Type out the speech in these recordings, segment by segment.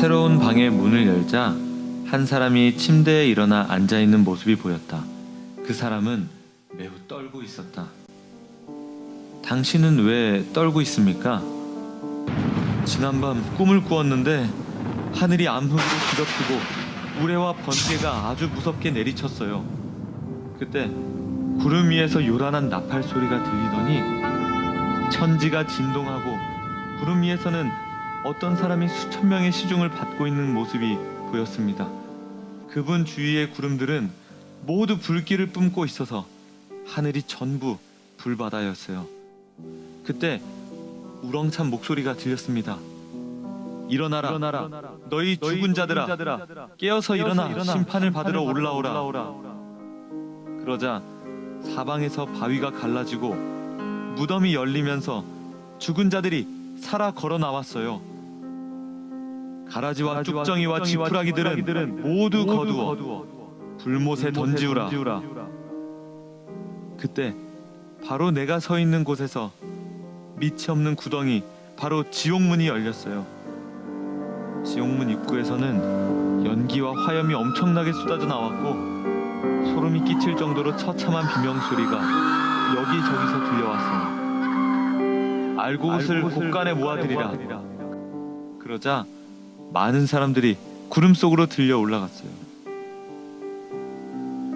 새로운 방의 문을 열자 한 사람이 침대에 일어나 앉아있는 모습이 보였다. 그 사람은 매우 떨고 있었다. 당신은 왜 떨고 있습니까? 지난밤 꿈을 꾸었는데 하늘이 암흑으로 뒤덮이고 우레와 번개가 아주 무섭게 내리쳤어요. 그때 구름 위에서 요란한 나팔 소리가 들리더니 천지가 진동하고 구름 위에서는 어떤 사람이 수천 명의 시중을 받고 있는 모습이 보였습니다. 그분 주위의 구름들은 모두 불길을 뿜고 있어서 하늘이 전부 불바다였어요. 그때 우렁찬 목소리가 들렸습니다. 일어나라. 너희 죽은 자들아, 깨어서 일어나 심판을 받으러 올라오라. 그러자 사방에서 바위가 갈라지고 무덤이 열리면서 죽은 자들이 살아 걸어 나왔어요. 가라지와 쭉정이와 지푸라기들은 모두 거두어 불못에 던지우라. 그때 바로 내가 서 있는 곳에서 밑이 없는 구덩이, 바로 지옥문이 열렸어요. 지옥문 입구에서는 연기와 화염이 엄청나게 쏟아져 나왔고 소름이 끼칠 정도로 처참한 비명소리가 여기저기서 들려왔어요. 알고 옷을 곳간에 모아들이라. 그러자 많은 사람들이 구름 속으로 들려 올라갔어요.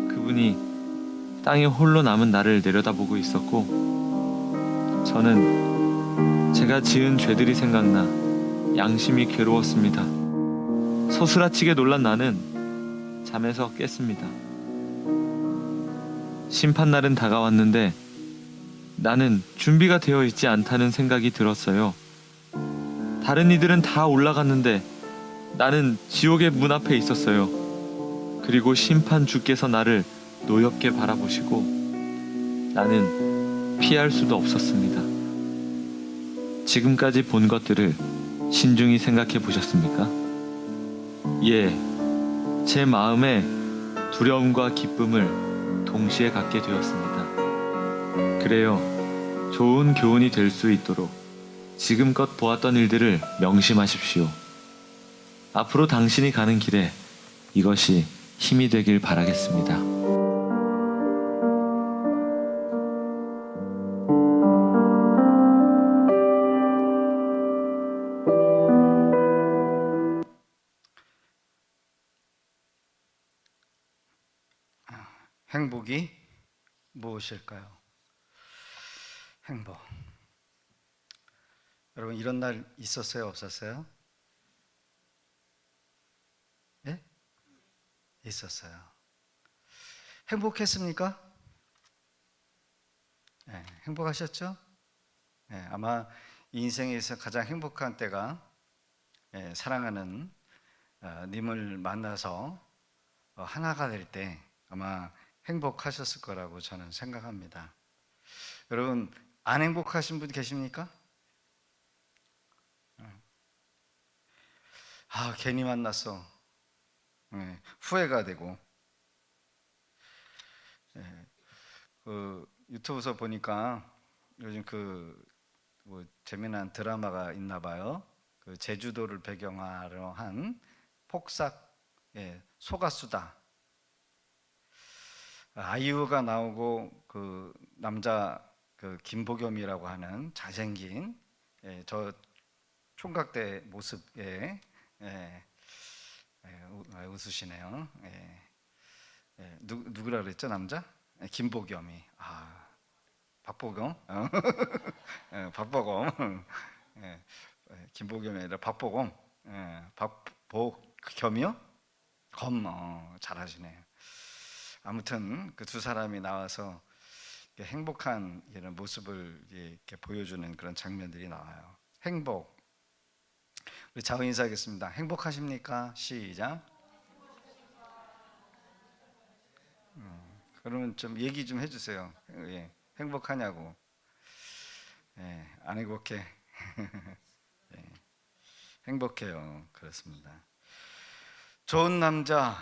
그분이 땅에 홀로 남은 나를 내려다보고 있었고 저는 제가 지은 죄들이 생각나 양심이 괴로웠습니다. 소스라치게 놀란 나는 잠에서 깼습니다. 심판날은 다가왔는데 나는 준비가 되어 있지 않다는 생각이 들었어요. 다른 이들은 다 올라갔는데 나는 지옥의 문 앞에 있었어요. 그리고 심판 주께서 나를 노엽게 바라보시고 나는 피할 수도 없었습니다. 지금까지 본 것들을 신중히 생각해 보셨습니까? 예, 제 마음에 두려움과 기쁨을 동시에 갖게 되었습니다. 그래요, 좋은 교훈이 될 수 있도록 지금껏 보았던 일들을 명심하십시오. 앞으로 당신이 가는 길에 이것이 힘이 되길 바라겠습니다. 행복이 무엇일까요? 행복. 여러분 이런 날 있었어요? 없었어요? 예? 있었어요. 행복했습니까? 예, 행복하셨죠? 예, 아마 인생에서 가장 행복한 때가 사랑하는 님을 만나서 하나가 될 때 아마 행복하셨을 거라고 저는 생각합니다. 여러분 안 행복하신 분 계십니까? 괜히 만났어. 후회가 되고. 유튜브에서 보니까 요즘 재미난 드라마가 있나 봐요. 제주도를 배경으로 한 폭삭 소가수다. 아이유가 나오고 남자 김보겸이라고 하는 잘생긴 저 총각대 모습에 웃으시네요. 누구라 그랬죠? 남자? 김보겸이. 박보검? 박보검. 김보겸이 아니라 박보검. 박보겸이요? 검. 잘하시네요. 아무튼 그 두 사람이 나와서 행복한 이런 모습을 이렇게 보여주는 그런 장면들이 나와요. 행복. 우리 자우 인사하겠습니다. 행복하십니까? 시작. 그러면 좀 얘기 좀 해주세요. 예, 행복하냐고. 안 행복해. 예, 행복해요. 그렇습니다. 좋은 남자,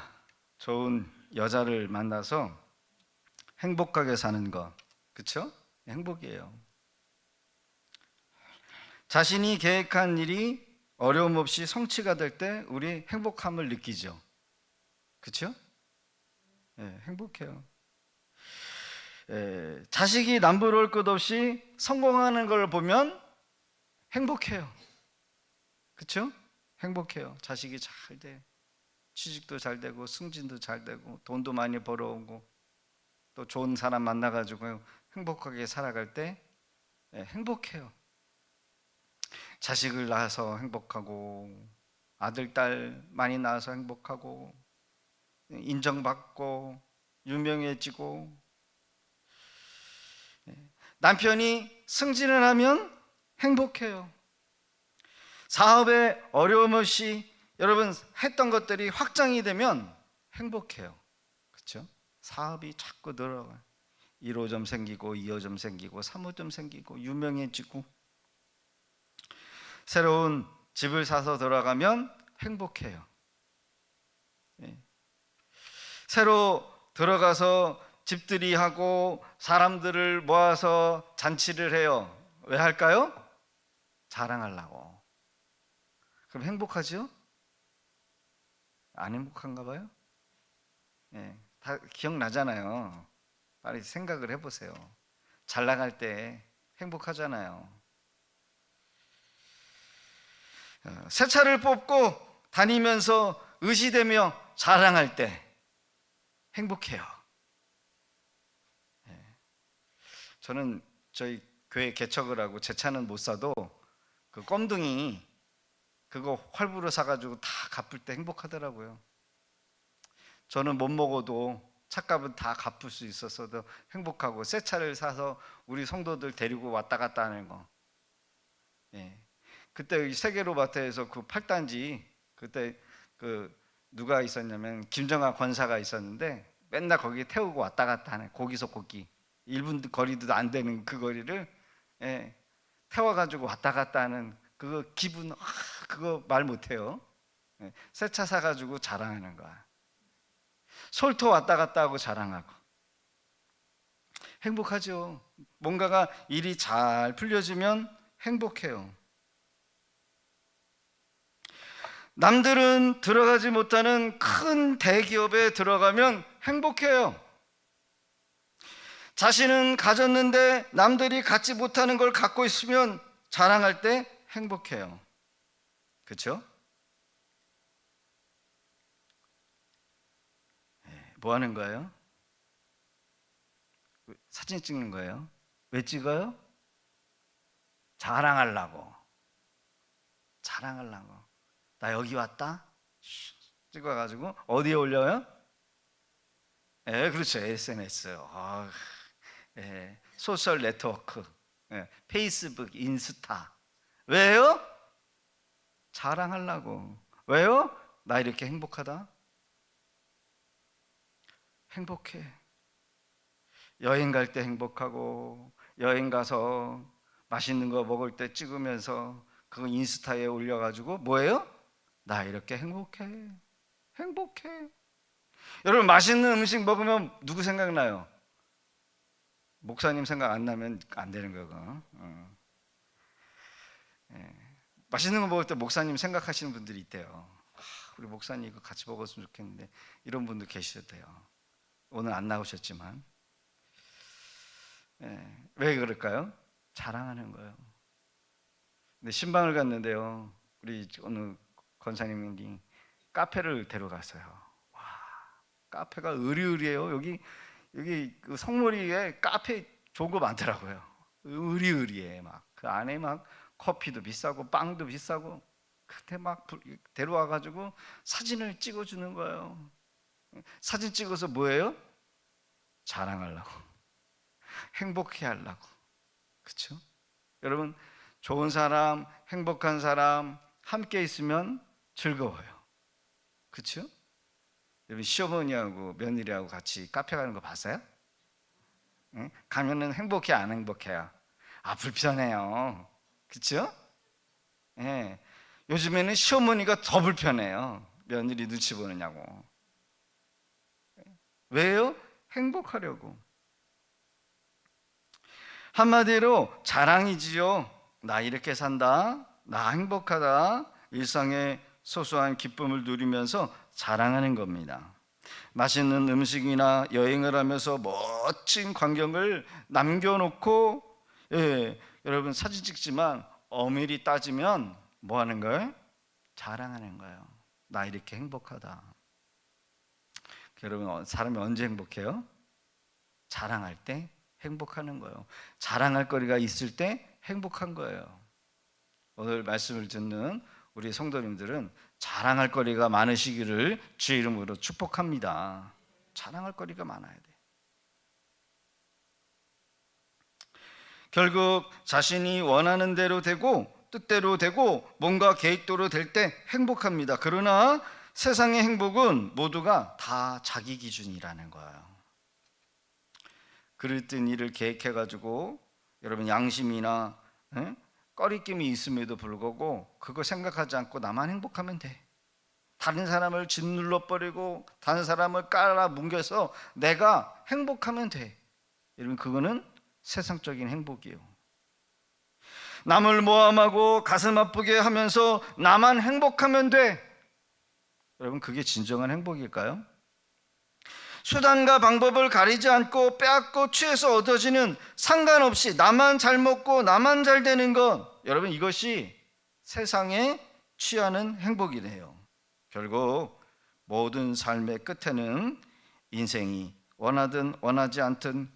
좋은 여자를 만나서 행복하게 사는 것, 그렇죠? 행복이에요. 자신이 계획한 일이 어려움 없이 성취가 될 때 우리 행복함을 느끼죠. 그렇죠? 행복해요. 자식이 남부러울 것 없이 성공하는 걸 보면 행복해요. 그렇죠? 행복해요. 자식이 잘 돼. 취직도 잘 되고 승진도 잘 되고 돈도 많이 벌어오고 또 좋은 사람 만나가지고 행복하게 살아갈 때 행복해요. 자식을 낳아서 행복하고 아들, 딸 많이 낳아서 행복하고 인정받고 유명해지고 남편이 승진을 하면 행복해요. 사업에 어려움 없이 여러분 했던 것들이 확장이 되면 행복해요. 그렇죠? 사업이 자꾸 늘어가요. 1호점 생기고 2호점 생기고 3호점 생기고 유명해지고 새로운 집을 사서 들어가면 행복해요. 새로 들어가서 집들이 하고 사람들을 모아서 잔치를 해요. 왜 할까요? 자랑하려고. 그럼 행복하죠? 안 행복한가 봐요? 다 기억나잖아요. 빨리 생각을 해보세요. 잘 나갈 때 행복하잖아요. 새 차를 뽑고 다니면서 의시되며 자랑할 때 행복해요. 저는 저희 교회 개척을 하고 제 차는 못 사도 그 껌둥이 그거 활부로 사가지고 다 갚을 때 행복하더라고요. 저는 못 먹어도 차값은 다 갚을 수 있어서도 행복하고 새 차를 사서 우리 성도들 데리고 왔다 갔다 하는 거. 그때 세계로마트에서 그 8단지 그때 그 누가 있었냐면 김정아 권사가 있었는데 맨날 거기에 태우고 왔다 갔다 하는 고기속 고기 1분 거리도 안 되는 그 거리를 태워가지고 왔다 갔다 하는 그거 기분 그거 말 못해요. 새 차 사가지고 자랑하는 거야. 솔토 왔다 갔다 하고 자랑하고 행복하죠. 뭔가가 일이 잘 풀려지면 행복해요. 남들은 들어가지 못하는 큰 대기업에 들어가면 행복해요. 자신은 가졌는데 남들이 갖지 못하는 걸 갖고 있으면 자랑할 때 행복해요. 그렇죠? 뭐 하는 거예요? 사진 찍는 거예요. 왜 찍어요? 자랑하려고. 나 여기 왔다? 찍어가지고 어디에 올려요? 그렇죠. SNS. 소셜 네트워크. 페이스북, 인스타. 왜요? 자랑하려고. 왜요? 나 이렇게 행복하다? 행복해. 여행 갈 때 행복하고 여행 가서 맛있는 거 먹을 때 찍으면서 그거 인스타에 올려가지고 뭐예요? 나 이렇게 행복해. 여러분 맛있는 음식 먹으면 누구 생각나요? 목사님 생각 안 나면 안 되는 거고. 맛있는 거 먹을 때 목사님 생각하시는 분들이 있대요. 우리 목사님 이거 같이 먹었으면 좋겠는데 이런 분도 계셔도 돼요. 오늘 안 나오셨지만 왜 그럴까요? 자랑하는 거예요. 근데 신방을 갔는데요. 우리 어느 권사님이 카페를 데려갔어요. 와, 카페가 으리으리해요. 여기 그 성모리에 카페 좋은 거 많더라고요. 으리으리해. 막 그 안에 막 커피도 비싸고 빵도 비싸고 그때 막 데려와가지고 사진을 찍어주는 거예요. 사진 찍어서 뭐예요? 자랑하려고, 행복해 하려고. 그렇죠? 여러분 좋은 사람, 행복한 사람 함께 있으면 즐거워요. 그렇죠? 여러분 시어머니하고 며느리하고 같이 카페 가는 거 봤어요? 응? 가면은 행복해 안 행복해요? 불편해요. 그렇죠? 요즘에는 시어머니가 더 불편해요. 며느리 눈치 보느냐고. 왜요? 행복하려고. 한마디로 자랑이지요. 나 이렇게 산다. 나 행복하다. 일상의 소소한 기쁨을 누리면서 자랑하는 겁니다. 맛있는 음식이나 여행을 하면서 멋진 광경을 남겨놓고, 여러분 사진 찍지만 엄밀히 따지면 뭐 하는 거예요? 자랑하는 거예요. 나 이렇게 행복하다. 여러분, 사람이 언제 행복해요? 자랑할 때 행복하는 거예요. 자랑할 거리가 있을 때 행복한 거예요. 오늘 말씀을 듣는 우리 성도님들은 자랑할 거리가 많으시기를 주의 이름으로 축복합니다. 자랑할 거리가 많아야 돼. 결국 자신이 원하는 대로 되고 뜻대로 되고 뭔가 계획대로 될 때 행복합니다. 그러나 세상의 행복은 모두가 다 자기 기준이라는 거예요. 그릇된 일을 계획해가지고 여러분 양심이나 꺼리낌이 있음에도 불구하고 그거 생각하지 않고 나만 행복하면 돼. 다른 사람을 짓눌러 버리고 다른 사람을 깔아 뭉개서 내가 행복하면 돼. 여러분, 그거는 세상적인 행복이에요. 남을 모함하고 가슴 아프게 하면서 나만 행복하면 돼. 여러분, 그게 진정한 행복일까요? 수단과 방법을 가리지 않고 빼앗고 취해서 얻어지는, 상관없이 나만 잘 먹고 나만 잘 되는 것, 여러분, 이것이 세상에 취하는 행복이래요. 결국 모든 삶의 끝에는 인생이 원하든 원하지 않든,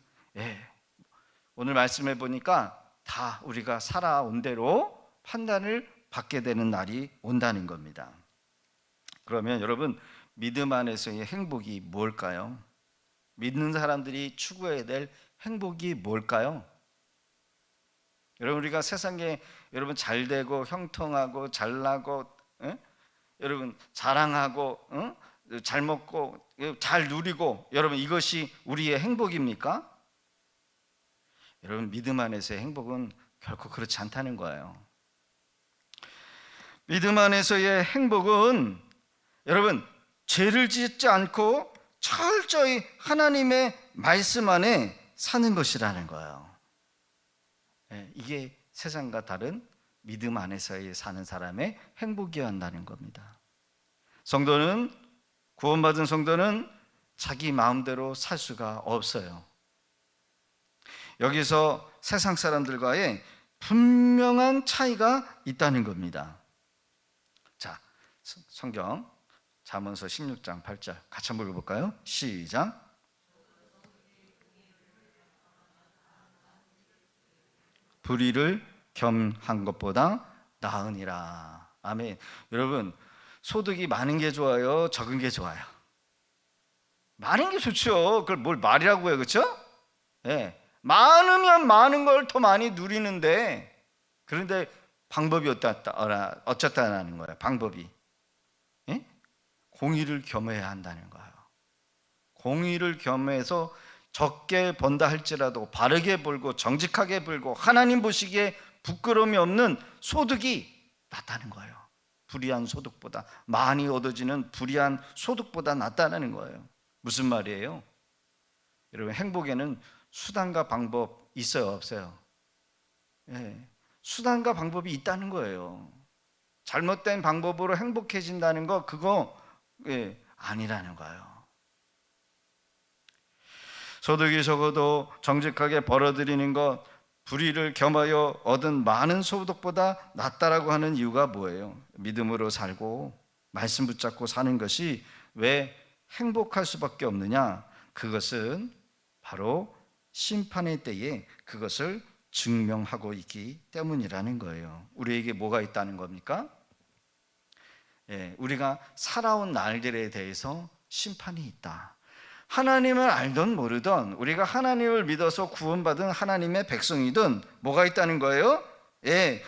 오늘 말씀해 보니까 다 우리가 살아온 대로 판단을 받게 되는 날이 온다는 겁니다. 그러면 여러분, 믿음 안에서의 행복이 뭘까요? 믿는 사람들이 추구해야 될 행복이 뭘까요? 여러분, 우리가 세상에 여러분 잘 되고 형통하고 잘나고, 여러분 자랑하고, 잘 먹고 잘 누리고, 여러분 이것이 우리의 행복입니까? 여러분, 믿음 안에서의 행복은 결코 그렇지 않다는 거예요. 믿음 안에서의 행복은 여러분 죄를 짓지 않고 철저히 하나님의 말씀 안에 사는 것이라는 거예요. 이게 세상과 다른 믿음 안에서 사는 사람의 행복이어야 한다는 겁니다. 성도는, 구원받은 성도는 자기 마음대로 살 수가 없어요. 여기서 세상 사람들과의 분명한 차이가 있다는 겁니다. 자, 성경 잠언서 16장 8절 같이 한번 읽어볼까요? 시작. 불의를 겸한 것보다 나으니라. 아멘. 여러분, 소득이 많은 게 좋아요, 적은 게 좋아요? 많은 게 좋죠. 그걸 뭘 말이라고 해요, 그렇죠? 많으면 많은 걸 더 많이 누리는데, 그런데 방법이 어쩌다라는 거예요. 방법이 공의를 겸해야 한다는 거예요. 공의를 겸해서 적게 번다 할지라도 바르게 벌고 정직하게 벌고 하나님 보시기에 부끄러움이 없는 소득이 낫다는 거예요. 불의한 소득보다, 많이 얻어지는 불의한 소득보다 낫다는 거예요. 무슨 말이에요? 여러분, 행복에는 수단과 방법 있어요, 없어요? 수단과 방법이 있다는 거예요. 잘못된 방법으로 행복해진다는 거, 그거 아니라는 거예요. 소득이 적어도 정직하게 벌어들이는 것, 불의를 겸하여 얻은 많은 소득보다 낫다라고 하는 이유가 뭐예요? 믿음으로 살고 말씀 붙잡고 사는 것이 왜 행복할 수밖에 없느냐? 그것은 바로 심판의 때에 그것을 증명하고 있기 때문이라는 거예요. 우리에게 뭐가 있다는 겁니까? 우리가 살아온 날들에 대해서 심판이 있다. 하나님을 알던 모르던, 우리가 하나님을 믿어서 구원받은 하나님의 백성이든 뭐가 있다는 거예요?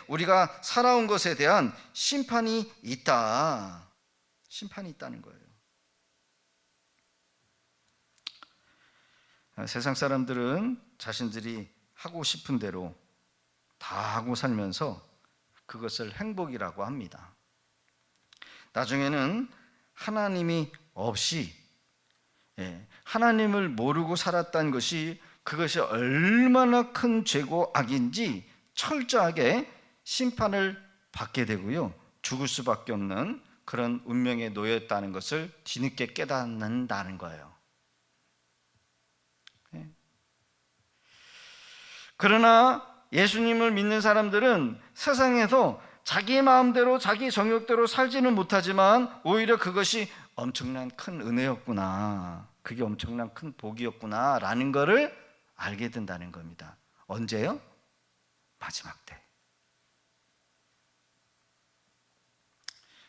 우리가 살아온 것에 대한 심판이 있다. 심판이 있다는 거예요. 세상 사람들은 자신들이 하고 싶은 대로 다 하고 살면서 그것을 행복이라고 합니다. 나중에는 하나님이 없이 하나님을 모르고 살았다는 것이, 그것이 얼마나 큰 죄고 악인지 철저하게 심판을 받게 되고요, 죽을 수밖에 없는 그런 운명에 놓였다는 것을 뒤늦게 깨닫는다는 거예요. 그러나 예수님을 믿는 사람들은 세상에서 자기 마음대로 자기 정욕대로 살지는 못하지만 오히려 그것이 엄청난 큰 은혜였구나, 그게 엄청난 큰 복이었구나 라는 것을 알게 된다는 겁니다. 언제요? 마지막 때.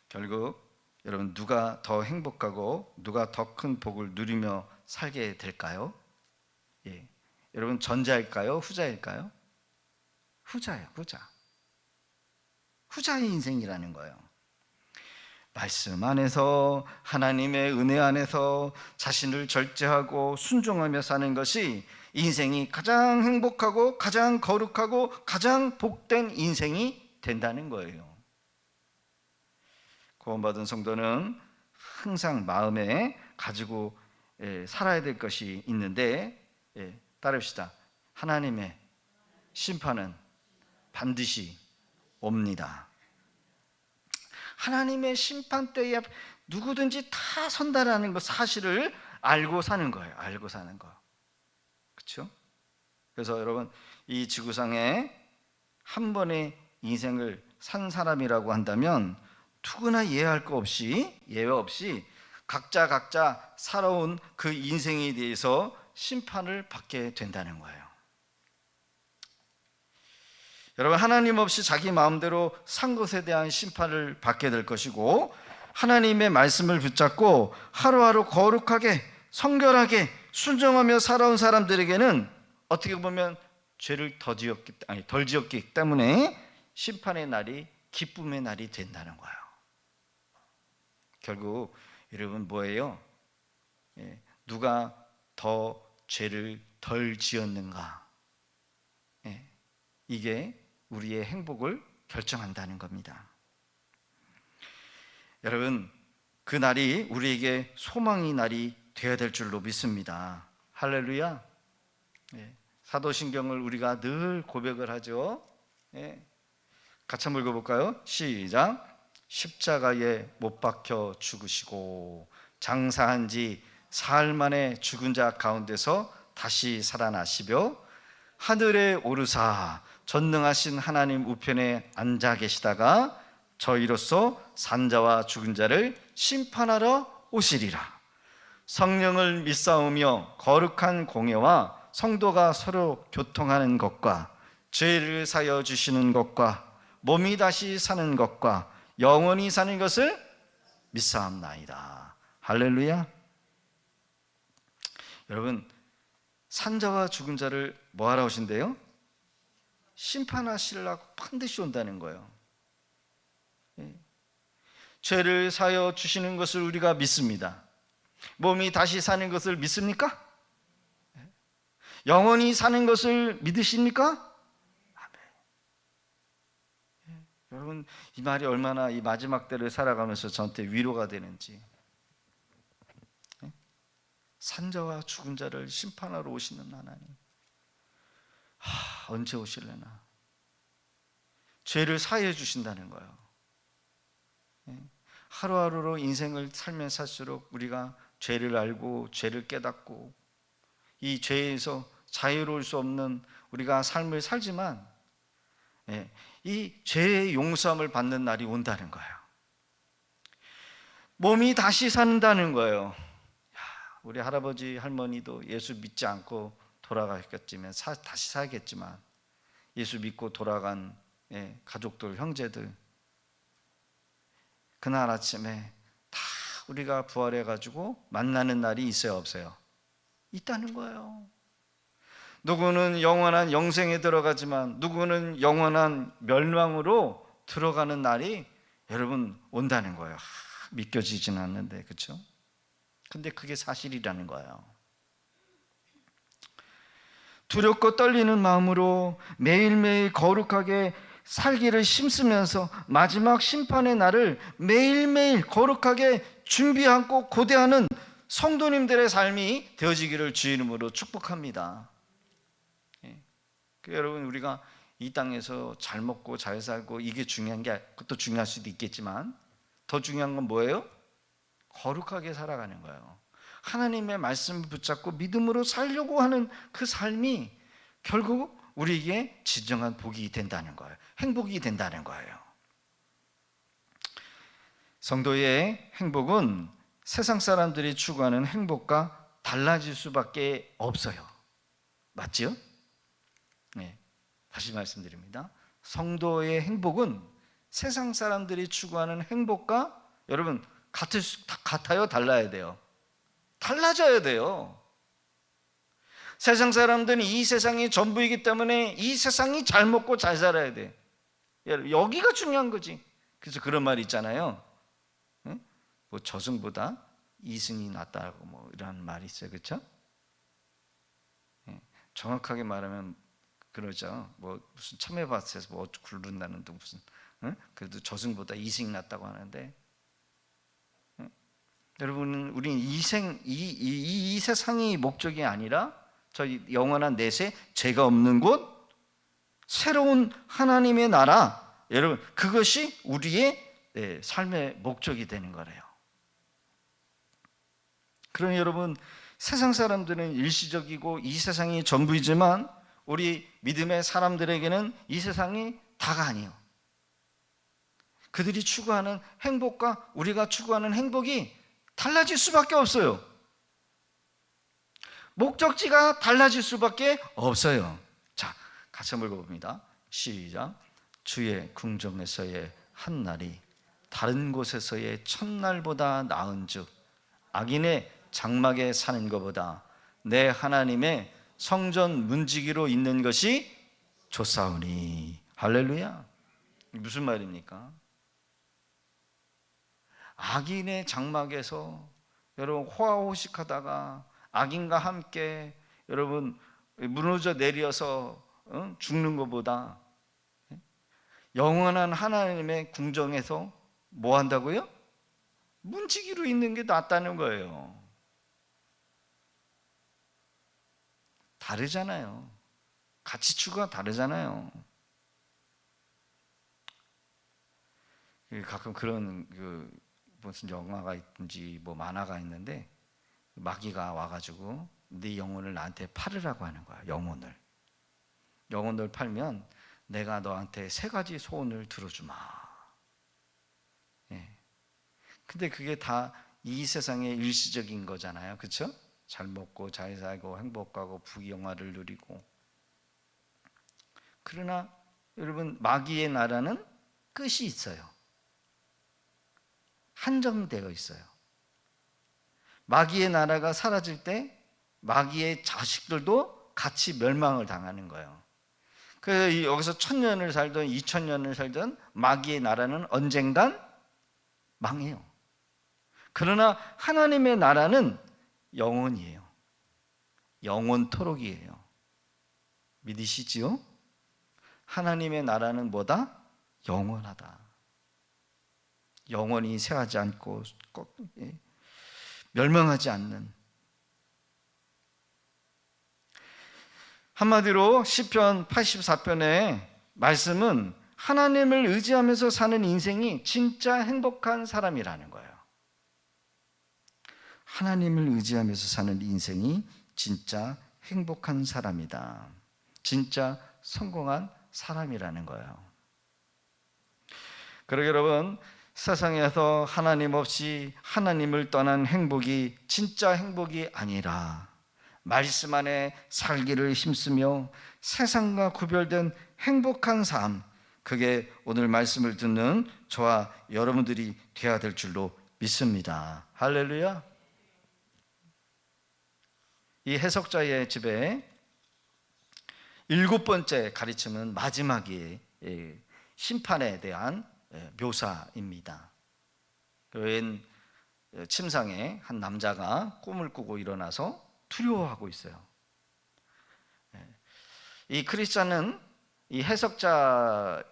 결국 여러분, 누가 더 행복하고 누가 더 큰 복을 누리며 살게 될까요? 예. 여러분, 전자일까요? 후자일까요? 후자예요. 후자의 인생이라는 거예요. 말씀 안에서, 하나님의 은혜 안에서 자신을 절제하고 순종하며 사는 것이 인생이 가장 행복하고 가장 거룩하고 가장 복된 인생이 된다는 거예요. 구원받은 성도는 항상 마음에 가지고 살아야 될 것이 있는데, 따릅시다. 하나님의 심판은 반드시 옵니다. 하나님의 심판 때에 누구든지 다 선다라는 것 사실을 알고 사는 거예요. 알고 사는 거. 그렇죠? 그래서 여러분, 이 지구상에 한 번의 인생을 산 사람이라고 한다면 누구나 예외 없이 각자 살아온 그 인생에 대해서 심판을 받게 된다는 거예요. 여러분, 하나님 없이 자기 마음대로 산 것에 대한 심판을 받게 될 것이고, 하나님의 말씀을 붙잡고 하루하루 거룩하게 성결하게 순종하며 살아온 사람들에게는 어떻게 보면 죄를 덜 지었기 때문에 심판의 날이 기쁨의 날이 된다는 거예요. 결국 여러분, 뭐예요? 누가 더 죄를 덜 지었는가? 이게 우리의 행복을 결정한다는 겁니다. 여러분, 그 날이 우리에게 소망의 날이 되어야 될 줄로 믿습니다. 할렐루야. 사도신경을 우리가 늘 고백을 하죠. 같이 한번 읽어볼까요? 시작. 십자가에 못 박혀 죽으시고 장사한 지 사흘 만에 죽은 자 가운데서 다시 살아나시며 하늘에 오르사 전능하신 하나님 우편에 앉아 계시다가 저희로서 산자와 죽은 자를 심판하러 오시리라. 성령을 믿사오며 거룩한 공예와 성도가 서로 교통하는 것과 죄를 사여 주시는 것과 몸이 다시 사는 것과 영원히 사는 것을 믿사옵나이다. 할렐루야. 여러분, 산자와 죽은 자를 뭐하러 오신대요? 심판하시려고 반드시 온다는 거예요. 죄를 사여 주시는 것을 우리가 믿습니다. 몸이 다시 사는 것을 믿습니까? 영원히 사는 것을 믿으십니까? 여러분, 이 말이 얼마나 이 마지막 때를 살아가면서 저한테 위로가 되는지. 산자와 죽은 자를 심판하러 오시는 하나님, 언제 오실래나? 죄를 사해 주신다는 거예요. 하루하루로 인생을 살면 살수록 우리가 죄를 알고 죄를 깨닫고 이 죄에서 자유로울 수 없는 우리가 삶을 살지만, 이 죄의 용서함을 받는 날이 온다는 거예요. 몸이 다시 산다는 거예요. 우리 할아버지 할머니도 예수 믿지 않고 돌아가셨겠지만 다시 살겠지만, 예수 믿고 돌아간 가족들, 형제들, 그날 아침에 다 우리가 부활해가지고 만나는 날이 있어요, 없어요? 있다는 거예요. 누구는 영원한 영생에 들어가지만 누구는 영원한 멸망으로 들어가는 날이 여러분 온다는 거예요. 믿겨지진 않는데, 그렇죠? 근데 그게 사실이라는 거예요. 두렵고 떨리는 마음으로 매일매일 거룩하게 살기를 힘쓰면서 마지막 심판의 날을 매일매일 거룩하게 준비하고 고대하는 성도님들의 삶이 되어지기를 주의 이름으로 축복합니다. 여러분, 우리가 이 땅에서 잘 먹고 잘 살고 이게 중요한 게 그것도 중요할 수도 있겠지만 더 중요한 건 뭐예요? 거룩하게 살아가는 거예요. 하나님의 말씀을 붙잡고 믿음으로 살려고 하는 그 삶이 결국 우리에게 진정한 복이 된다는 거예요. 행복이 된다는 거예요. 성도의 행복은 세상 사람들이 추구하는 행복과 달라질 수밖에 없어요. 맞지요? 네, 다시 말씀드립니다. 성도의 행복은 세상 사람들이 추구하는 행복과 여러분 같아요? 달라야 돼요? 달라져야 돼요. 세상 사람들은 이 세상이 전부이기 때문에 이 세상이 잘 먹고 잘 살아야 돼. 여기가 중요한 거지. 그래서 그런 말이 있잖아요. 뭐 저승보다 이승이 낫다고 뭐 이런 말이 있어요. 그렇죠? 정확하게 말하면 그러죠. 뭐 무슨 참외밭에서 뭐 굴른다는 둥 무슨 그래도 저승보다 이승이 낫다고 하는데 여러분 우리는 이 세상이 목적이 아니라 저희 영원한 내세 죄가 없는 곳 새로운 하나님의 나라 여러분 그것이 우리의 삶의 목적이 되는 거래요. 그러니 여러분 세상 사람들은 일시적이고 이 세상이 전부이지만 우리 믿음의 사람들에게는 이 세상이 다가 아니에요. 그들이 추구하는 행복과 우리가 추구하는 행복이 달라질 수밖에 없어요. 목적지가 달라질 수밖에 없어요. 자, 같이 한번 읽어봅니다. 시작. 주의 궁정에서의 한 날이 다른 곳에서의 첫날보다 나은즉 악인의 장막에 사는 것보다 내 하나님의 성전 문지기로 있는 것이 좋사오니. 할렐루야. 무슨 말입니까? 악인의 장막에서 여러분 호화호식하다가 악인과 함께 여러분 무너져 내려서 죽는 것보다 영원한 하나님의 궁정에서 뭐 한다고요? 문지기로 있는 게 낫다는 거예요. 다르잖아요. 가치추구가 다르잖아요. 가끔 그런 무슨 영화가 있든지 뭐 만화가 있는데 마귀가 와가지고 네 영혼을 나한테 팔으라고 하는 거야. 영혼을 팔면 내가 너한테 3가지 소원을 들어주마. 근데 그게 다 이 세상의 일시적인 거잖아요. 그렇죠? 잘 먹고 잘 살고 행복하고 부귀영화를 누리고. 그러나 여러분 마귀의 나라는 끝이 있어요. 한정되어 있어요. 마귀의 나라가 사라질 때 마귀의 자식들도 같이 멸망을 당하는 거예요. 그래서 여기서 1000년을 살든 2000년을 살든 마귀의 나라는 언젠간 망해요. 그러나 하나님의 나라는 영원이에요. 영원토록이에요. 믿으시지요? 하나님의 나라는 뭐다? 영원하다. 영원히 쇠하지 않고 멸망하지 않는. 한마디로 시편 84편의 말씀은 하나님을 의지하면서 사는 인생이 진짜 행복한 사람이라는 거예요. 하나님을 의지하면서 사는 인생이 진짜 행복한 사람이다. 진짜 성공한 사람이라는 거예요. 그러게 여러분 세상에서 하나님 없이 하나님을 떠난 행복이 진짜 행복이 아니라 말씀 안에 살기를 힘쓰며 세상과 구별된 행복한 삶, 그게 오늘 말씀을 듣는 저와 여러분들이 되어야 될 줄로 믿습니다. 할렐루야. 이 해석자의 집에 7번째 가르침은 마지막에 심판에 대한 묘사입니다. 웬 침상에 한 남자가 꿈을 꾸고 일어나서 두려워하고 있어요. 이 크리스찬은 이 해석자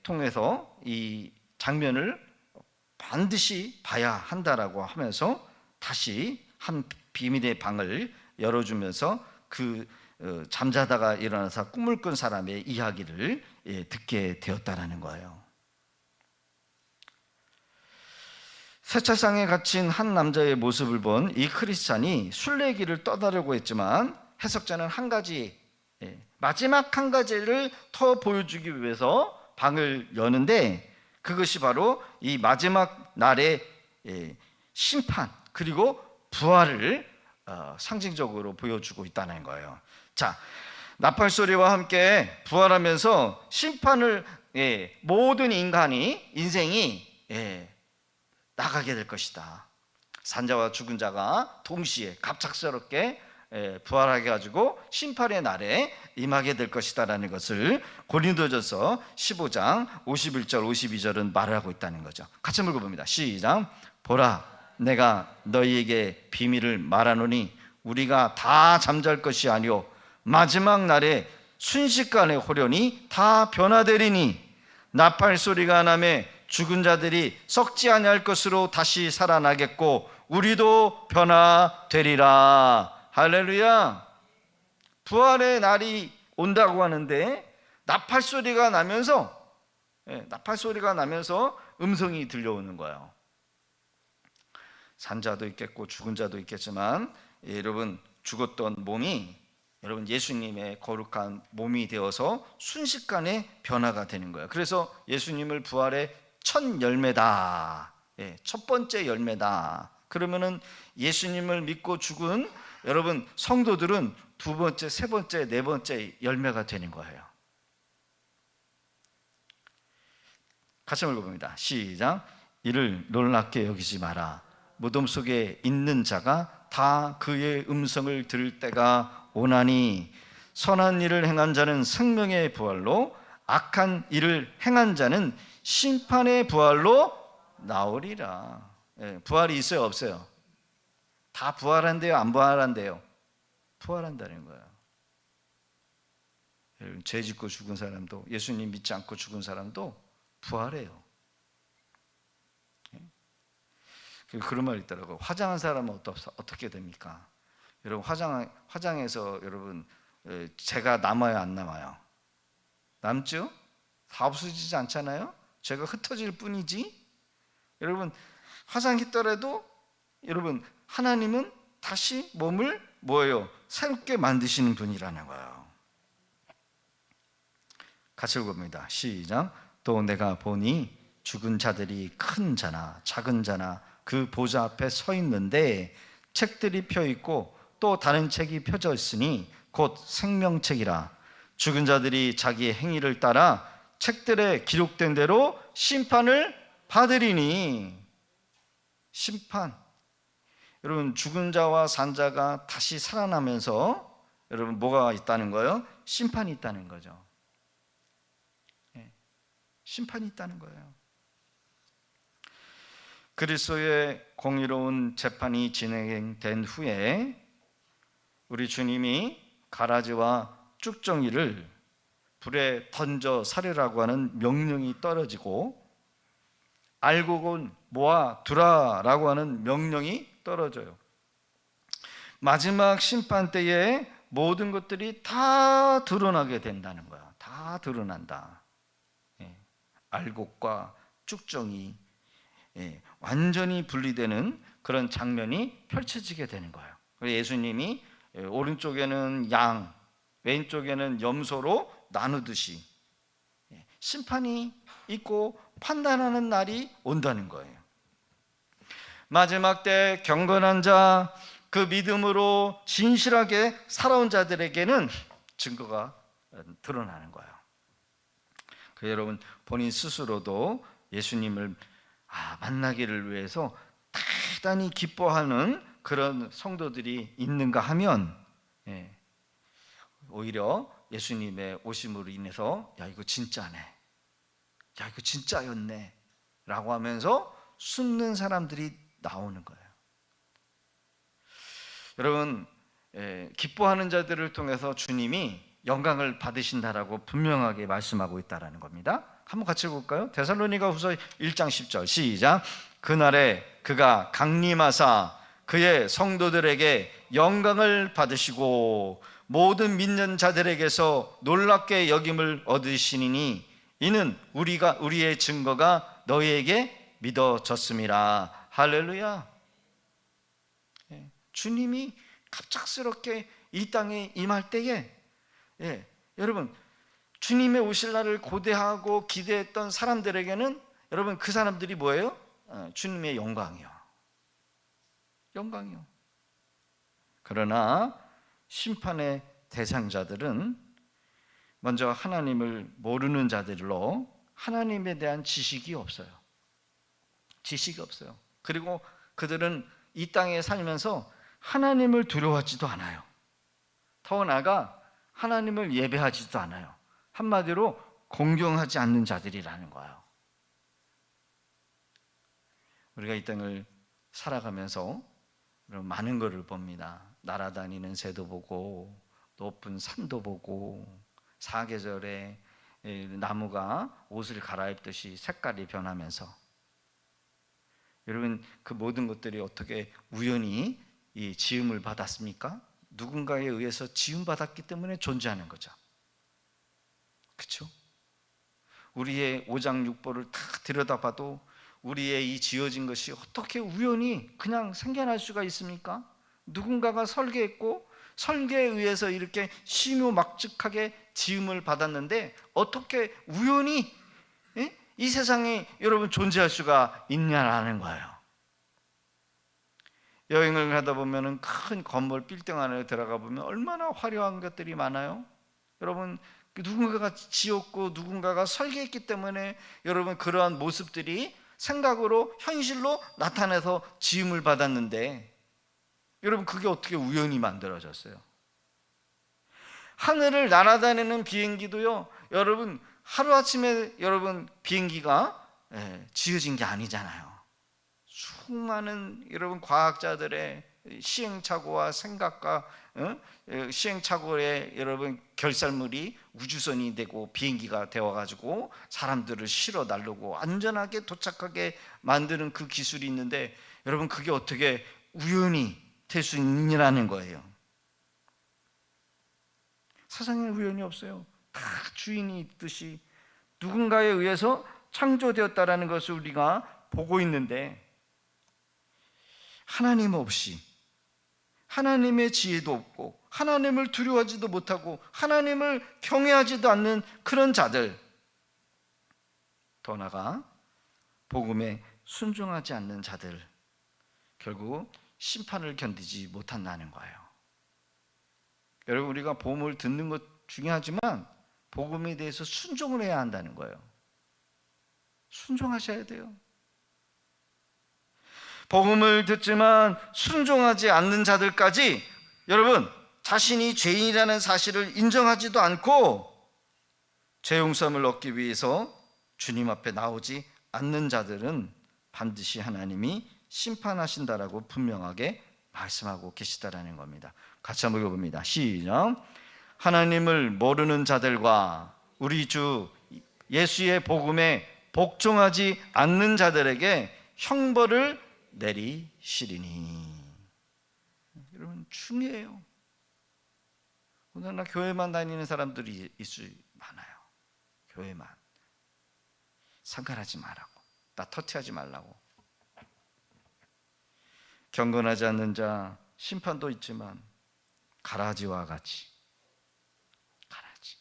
통해서 이 장면을 반드시 봐야 한다라고 하면서 다시 한 비밀의 방을 열어주면서 그 잠자다가 일어나서 꿈을 꾼 사람의 이야기를 듣게 되었다라는 거예요. 세차장에 갇힌 한 남자의 모습을 본 이 크리스찬이 순례길을 떠나려고 했지만 해석자는 한 가지, 마지막 한 가지를 더 보여주기 위해서 방을 여는데, 그것이 바로 이 마지막 날의 심판 그리고 부활을 상징적으로 보여주고 있다는 거예요. 자, 나팔 소리와 함께 부활하면서 심판을 모든 인생이 나가게 될 것이다. 산자와 죽은 자가 동시에 갑작스럽게 부활하게 가지고 심판의 날에 임하게 될 것이다라는 것을 고린도전서 15장 51절 52절은 말하고 있다는 거죠. 같이 읽어봅니다. 시작. 보라, 내가 너희에게 비밀을 말하노니 우리가 다 잠잘 것이 아니요 마지막 날에 순식간에 호련히 다 변화되리니 나팔 소리가 나매 죽은 자들이 썩지 아니할 것으로 다시 살아나겠고 우리도 변화되리라. 할렐루야. 부활의 날이 온다고 하는데 나팔 소리가 나면서 음성이 들려오는 거예요. 산자도 있겠고 죽은 자도 있겠지만 여러분, 죽었던 몸이 여러분 예수님의 거룩한 몸이 되어서 순식간에 변화가 되는 거예요. 그래서 예수님을 부활의 첫 열매다, 첫 번째 열매다. 그러면은 예수님을 믿고 죽은 여러분 성도들은 두 번째, 세 번째, 네 번째 열매가 되는 거예요. 같이 읽어봅니다. 시작. 이를 놀랍게 여기지 마라. 무덤 속에 있는 자가 다 그의 음성을 들을 때가 오나니 선한 일을 행한 자는 생명의 부활로 악한 일을 행한 자는 심판의 부활로 나오리라. 부활이 있어요, 없어요? 다 부활한대요, 안 부활한대요? 부활한다는 거예요. 죄 짓고 죽은 사람도, 예수님 믿지 않고 죽은 사람도 부활해요. 그런 말이 있더라고요. 화장한 사람은 어떻게 됩니까? 여러분, 화장해서 여러분 죄가 남아요, 안 남아요? 남죠? 다 없어지지 않잖아요? 죄가 흩어질 뿐이지. 여러분, 화장했더라도 여러분 하나님은 다시 몸을 뭐예요? 새롭게 만드시는 분이라는 거예요. 같이 읽어봅니다. 시작. 또 내가 보니 죽은 자들이 큰 자나 작은 자나 그 보좌 앞에 서 있는데 책들이 펴 있고 또 다른 책이 펴져 있으니 곧 생명책이라. 죽은 자들이 자기의 행위를 따라 책들에 기록된 대로 심판을 받으리니. 심판. 여러분, 죽은 자와 산 자가 다시 살아나면서 여러분 뭐가 있다는 거예요? 심판이 있다는 거죠. 심판이 있다는 거예요. 그리스도의 공의로운 재판이 진행된 후에 우리 주님이 가라지와 쭉정이를 불에 던져 살으라고 하는 명령이 떨어지고 알곡은 모아 두라라고 하는 명령이 떨어져요. 마지막 심판 때에 모든 것들이 다 드러나게 된다는 거야. 다 드러난다. 알곡과 쭉정이 완전히 분리되는 그런 장면이 펼쳐지게 되는 거예요. 예수님이 오른쪽에는 양, 왼쪽에는 염소로 나누듯이 심판이 있고 판단하는 날이 온다는 거예요. 마지막 때 경건한 자, 그 믿음으로 진실하게 살아온 자들에게는 증거가 드러나는 거예요. 여러분, 본인 스스로도 예수님을 만나기를 위해서 대단히 기뻐하는 그런 성도들이 있는가 하면 오히려 예수님의 오심으로 인해서 야, 이거 진짜네, 야, 이거 진짜였네 라고 하면서 숨는 사람들이 나오는 거예요. 여러분, 기뻐하는 자들을 통해서 주님이 영광을 받으신다라고 분명하게 말씀하고 있다라는 겁니다. 한번 같이 볼까요? 데살로니가후서 1장 10절 시작. 그날에 그가 강림하사 그의 성도들에게 영광을 받으시고 모든 믿는 자들에게서 놀랍게 여김을 얻으시니 이는 우리의 증거가 너희에게 믿어졌음이라. 할렐루야. 주님이 갑작스럽게 이 땅에 임할 때에 여러분 주님의 오실 날을 고대하고 기대했던 사람들에게는 여러분 그 사람들이 뭐예요? 주님의 영광이요. 영광이요. 그러나 심판의 대상자들은 먼저 하나님을 모르는 자들로 하나님에 대한 지식이 없어요. 지식이 없어요. 그리고 그들은 이 땅에 살면서 하나님을 두려워하지도 않아요. 더 나아가 하나님을 예배하지도 않아요. 한마디로 공경하지 않는 자들이라는 거예요. 우리가 이 땅을 살아가면서 많은 것을 봅니다. 날아다니는 새도 보고 높은 산도 보고 사계절에 나무가 옷을 갈아입듯이 색깔이 변하면서 여러분 그 모든 것들이 어떻게 우연히 이 지음을 받았습니까? 누군가에 의해서 지음받았기 때문에 존재하는 거죠. 그렇죠? 우리의 오장육부를 다 들여다봐도 우리의 이 지어진 것이 어떻게 우연히 그냥 생겨날 수가 있습니까? 누군가가 설계했고 설계에 의해서 이렇게 신묘막측하게 지음을 받았는데 어떻게 우연히 이 세상에 여러분 존재할 수가 있냐라는 거예요. 여행을 가다 보면 큰 건물 빌딩 안에 들어가 보면 얼마나 화려한 것들이 많아요. 여러분 누군가가 지었고 누군가가 설계했기 때문에 여러분 그러한 모습들이 생각으로 현실로 나타나서 지음을 받았는데 여러분 그게 어떻게 우연히 만들어졌어요? 하늘을 날아다니는 비행기도요 여러분 하루아침에 여러분 비행기가 지어진 게 아니잖아요. 수많은 여러분 과학자들의 시행착오와 생각과 시행착오의 여러분 결산물이 우주선이 되고 비행기가 되어가지고 사람들을 실어 나르고 안전하게 도착하게 만드는 그 기술이 있는데 여러분 그게 어떻게 우연히 될 수 있느냐는 거예요. 세상에 우연이 없어요. 다 주인이 있듯이 누군가에 의해서 창조되었다라는 것을 우리가 보고 있는데 하나님 없이 하나님의 지혜도 없고 하나님을 두려워하지도 못하고 하나님을 경외하지도 않는 그런 자들, 더 나아가 복음에 순종하지 않는 자들, 결국 심판을 견디지 못한다는 거예요. 여러분 우리가 복음을 듣는 것 중요하지만 복음에 대해서 순종을 해야 한다는 거예요. 순종하셔야 돼요. 복음을 듣지만 순종하지 않는 자들까지 여러분 자신이 죄인이라는 사실을 인정하지도 않고 죄 용서함을 얻기 위해서 주님 앞에 나오지 않는 자들은 반드시 하나님이 심판하신다라고 분명하게 말씀하고 계시다라는 겁니다. 같이 한번 읽어봅니다. 시작. 하나님을 모르는 자들과 우리 주 예수의 복음에 복종하지 않는 자들에게 형벌을 내리시리니. 여러분 중요해요. 오늘날 교회만 다니는 사람들이 많아요. 교회만 상관하지 말라고, 나 터치하지 말라고. 경건하지 않는 자 심판도 있지만 가라지와 같이, 가라지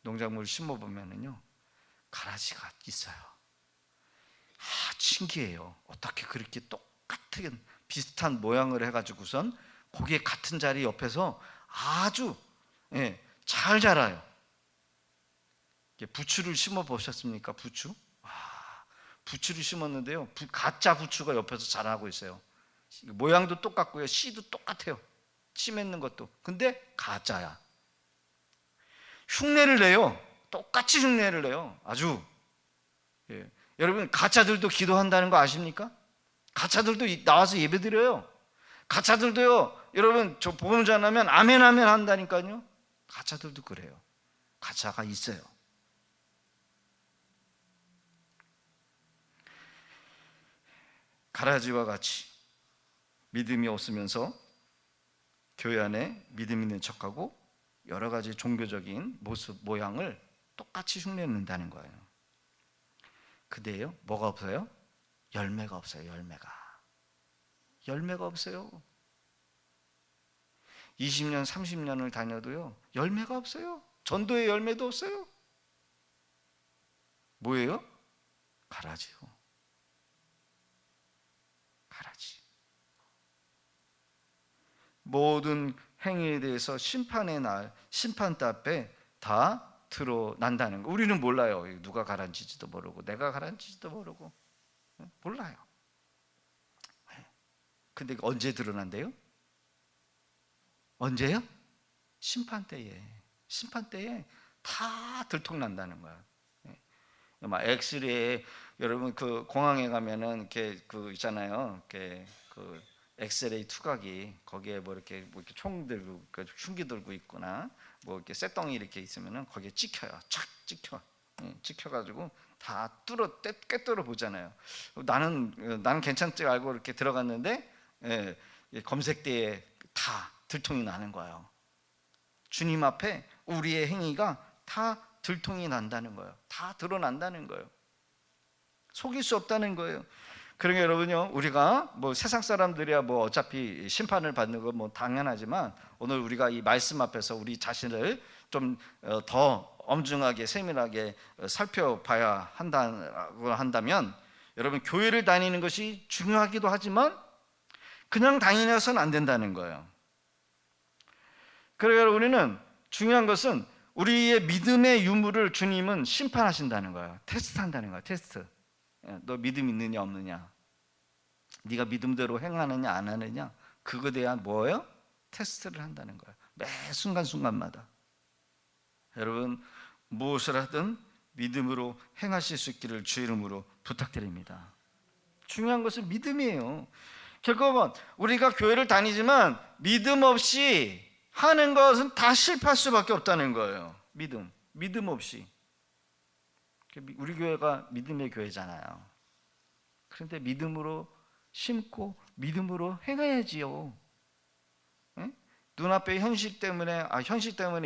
농작물 심어보면은요 가라지가 있어요. 신기해요. 어떻게 그렇게 똑같은 비슷한 모양을 해가지고선 거기에 같은 자리 옆에서 아주 잘 자라요. 부추를 심어 보셨습니까? 부추? 부추를 심었는데요 가짜 부추가 옆에서 자라고 있어요. 모양도 똑같고요 씨도 똑같아요. 씨 맺는 것도. 근데 가짜야. 흉내를 내요. 똑같이 흉내를 내요. 아주. 여러분 가짜들도 기도한다는 거 아십니까? 가짜들도 나와서 예배드려요. 가짜들도요 여러분 저 복음 전하면 아멘 아멘 한다니까요. 가짜들도 그래요. 가짜가 있어요. 가라지와 같이 믿음이 없으면서 교회 안에 믿음 있는 척하고 여러 가지 종교적인 모습 모양을 똑같이 흉내낸다는 거예요. 근데요, 뭐가 없어요? 열매가 없어요. 열매가 없어요. 20년 30년을 다녀도요, 열매가 없어요. 전도의 열매도 없어요. 뭐예요? 가라지요. 가라지. 모든 행위에 대해서 심판의 날, 심판대 앞에 다 드러난다는 거. 우리는 몰라요. 누가 가라앉을지도 모르고 내가 가라앉을지도 모르고 몰라요. 근데 언제 드러난대요? 언제요? 심판대에 다 들통난다는 거야. 막 엑스레이, 여러분 그 공항에 가면은 이렇게 그 있잖아요. 이렇게 그 엑스레이 투각이 거기에 뭐 이렇게 총 들고 흉기 들고 있거나 뭐 이렇게 쇳덩이 이렇게 있으면은 거기에 찍혀요. 착 찍혀가지고 다 꿰뚫어 보잖아요. 나는 괜찮지 알고 이렇게 들어갔는데 검색대에 다 들통이 나는 거예요. 주님 앞에 우리의 행위가 다 들통이 난다는 거예요. 다 드러난다는 거예요. 속일 수 없다는 거예요. 그러니까 여러분요, 우리가 뭐 세상 사람들이야 뭐 어차피 심판을 받는 거 뭐 당연하지만 오늘 우리가 이 말씀 앞에서 우리 자신을 좀 더 엄중하게 세밀하게 살펴봐야 한다고 한다면, 여러분 교회를 다니는 것이 중요하기도 하지만 그냥 다니면서는 안 된다는 거예요. 그러니까 우리는 중요한 것은 우리의 믿음의 유무를 주님은 심판하신다는 거예요. 테스트한다는 거예요. 테스트. 너 믿음 있느냐 없느냐, 네가 믿음대로 행하느냐 안 하느냐, 그거에 대한 뭐예요? 테스트를 한다는 거예요. 매 순간순간마다. 여러분 무엇을 하든 믿음으로 행하실 수 있기를 주 이름으로 부탁드립니다. 중요한 것은 믿음이에요. 결국은 우리가 교회를 다니지만 믿음 없이 하는 것은 다 실패할 수밖에 없다는 거예요. 믿음 없이. 우리 교회가 믿음의 교회잖아요. 그런데 믿음으로 심고 믿음으로 행해야지요. 눈앞의 현실 때문에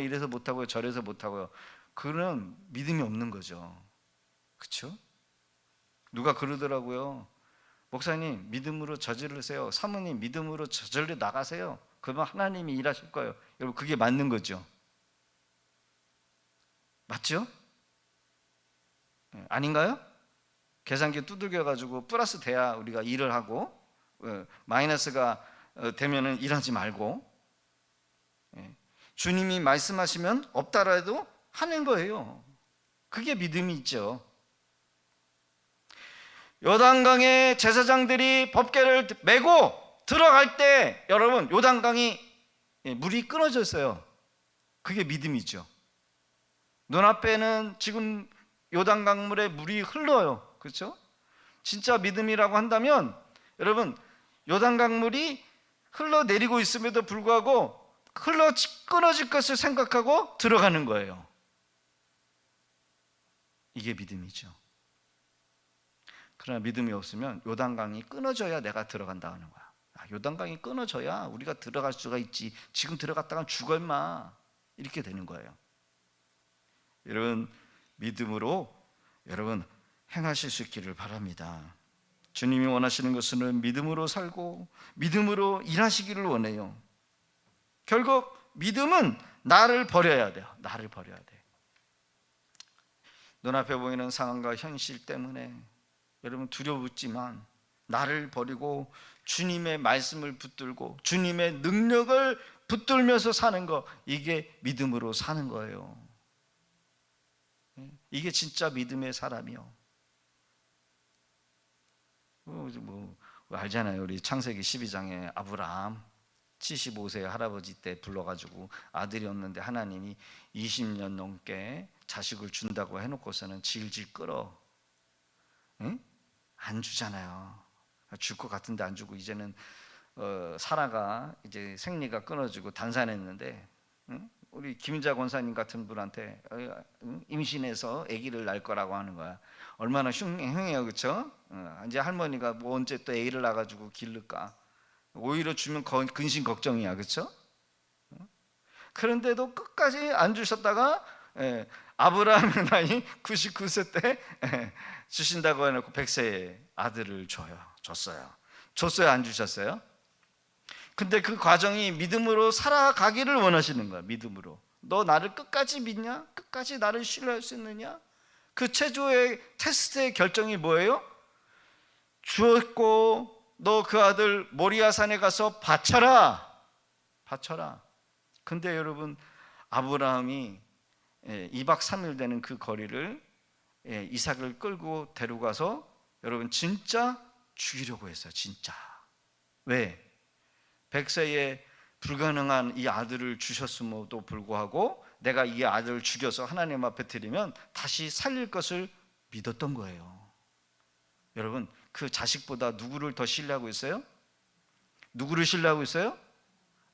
이래서 못하고요 저래서 못하고요, 그런 믿음이 없는 거죠. 그렇죠? 누가 그러더라고요. 목사님 믿음으로 저지르세요, 사모님 믿음으로 저절로 나가세요. 그러면 하나님이 일하실 거예요. 여러분 그게 맞는 거죠? 맞죠? 아닌가요? 계산기 두들겨 가지고 플러스 돼야 우리가 일을 하고, 마이너스가 되면은 일하지 말고, 주님이 말씀하시면 없다라도 하는 거예요. 그게 믿음이 있죠. 요단강에 제사장들이 법궤를 메고 들어갈 때 여러분 요단강이 물이 끊어졌어요. 그게 믿음이죠. 눈앞에는 지금 요단강물에 물이 흘러요. 그렇죠? 진짜 믿음이라고 한다면 여러분 요단강물이 흘러내리고 있음에도 불구하고 끊어질 것을 생각하고 들어가는 거예요. 이게 믿음이죠. 그러나 믿음이 없으면 요단강이 끊어져야 내가 들어간다 하는 거야. 요단강이 끊어져야 우리가 들어갈 수가 있지, 지금 들어갔다간 죽어 임마, 이렇게 되는 거예요. 여러분 믿음으로 여러분 행하실 수 있기를 바랍니다. 주님이 원하시는 것은 믿음으로 살고 믿음으로 일하시기를 원해요. 결국 믿음은 나를 버려야 돼요. 나를 버려야 돼. 눈앞에 보이는 상황과 현실 때문에 여러분 두려웠지만 나를 버리고 주님의 말씀을 붙들고 주님의 능력을 붙들면서 사는 거, 이게 믿음으로 사는 거예요. 이게 진짜 믿음의 사람이요. 뭐 알잖아요. 우리 창세기 12장에 아브라함 75세 할아버지 때 불러가지고 아들이 없는데 하나님이 20년 넘게 자식을 준다고 해놓고서는 질질 끌어, 응? 안 주잖아요. 줄 것 같은데 안 주고, 이제는 사라가 이제 생리가 끊어지고 단산했는데, 응? 우리 김인자 권사님 같은 분한테 임신해서 아기를 낳을 거라고 하는 거야. 얼마나 흉해요, 그렇죠? 이제 할머니가 뭐 언제 또 아기를 낳아가지고 기를까? 오히려 주면 근심 걱정이야, 그렇죠? 그런데도 끝까지 안 주셨다가 아브라함의 나이 99세 때 주신다고 해놓고 100세의 아들을 줬어요. 줬어요, 안 주셨어요? 근데 그 과정이 믿음으로 살아가기를 원하시는 거야. 믿음으로. 너 나를 끝까지 믿냐? 끝까지 나를 신뢰할 수 있느냐? 그 최초의 테스트의 결정이 뭐예요? 주었고 너 그 아들 모리아 산에 가서 바쳐라. 근데 여러분, 아브라함이 2박 3일 되는 그 거리를 이삭을 끌고 데려가서 여러분 진짜 죽이려고 했어요. 진짜. 왜? 100세에 불가능한 이 아들을 주셨음에도 불구하고 내가 이 아들을 죽여서 하나님 앞에 드리면 다시 살릴 것을 믿었던 거예요. 여러분, 그 자식보다 누구를 더 신뢰하고 있어요? 누구를 신뢰하고 있어요?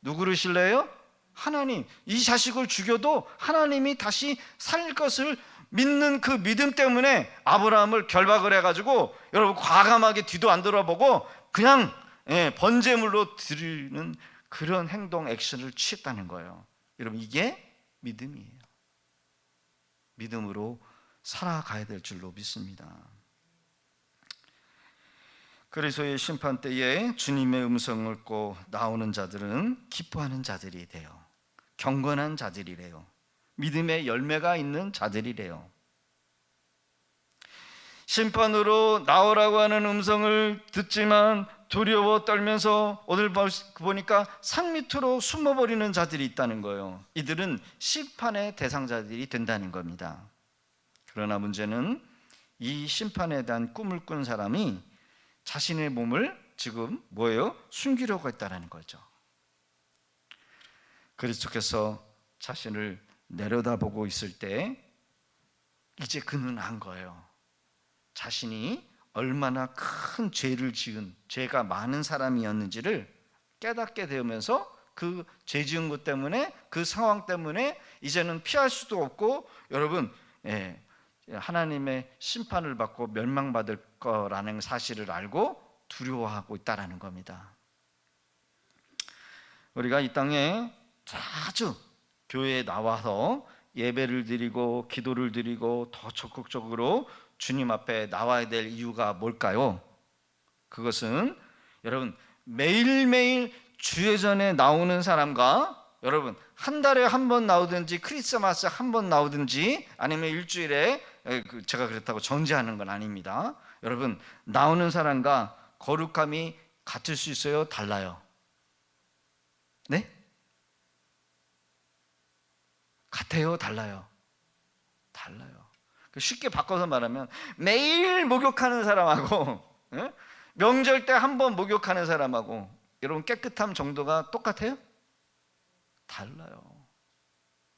누구를 신뢰해요? 하나님. 이 자식을 죽여도 하나님이 다시 살릴 것을 믿는 그 믿음 때문에 아브라함을 결박을 해가지고 여러분 과감하게 뒤도 안 돌아보고 그냥 번제물로 드리는 그런 행동, 액션을 취했다는 거예요. 여러분, 이게 믿음이에요. 믿음으로 살아가야 될 줄로 믿습니다. 그리스도의 심판 때에 주님의 음성을 듣고 나오는 자들은 기뻐하는 자들이 돼요. 경건한 자들이래요. 믿음의 열매가 있는 자들이래요. 심판으로 나오라고 하는 음성을 듣지만 두려워 떨면서 오늘 보니까 산 밑으로 숨어버리는 자들이 있다는 거예요. 이들은 심판의 대상자들이 된다는 겁니다. 그러나 문제는 이 심판에 대한 꿈을 꾼 사람이 자신의 몸을 지금 뭐예요? 숨기려고 했다는 거죠. 그리스도께서 자신을 내려다보고 있을 때 이제 그는 안 거예요. 자신이 얼마나 큰 죄를 지은, 죄가 많은 사람이었는지를 깨닫게 되면서 그 죄 지은 것 때문에, 그 상황 때문에 이제는 피할 수도 없고 여러분 하나님의 심판을 받고 멸망받을 거라는 사실을 알고 두려워하고 있다는 겁니다. 우리가 이 땅에 자주 교회에 나와서 예배를 드리고 기도를 드리고 더 적극적으로 주님 앞에 나와야 될 이유가 뭘까요? 그것은 여러분 매일매일 주예전에 나오는 사람과 여러분 한 달에 한 번 나오든지 크리스마스 한 번 나오든지 아니면 일주일에, 제가 그렇다고 정죄하는 건 아닙니다. 여러분 나오는 사람과 거룩함이 같을 수 있어요? 달라요? 네? 같아요? 달라요? 달라요. 쉽게 바꿔서 말하면 매일 목욕하는 사람하고 명절 때 한 번 목욕하는 사람하고 여러분 깨끗함 정도가 똑같아요? 달라요.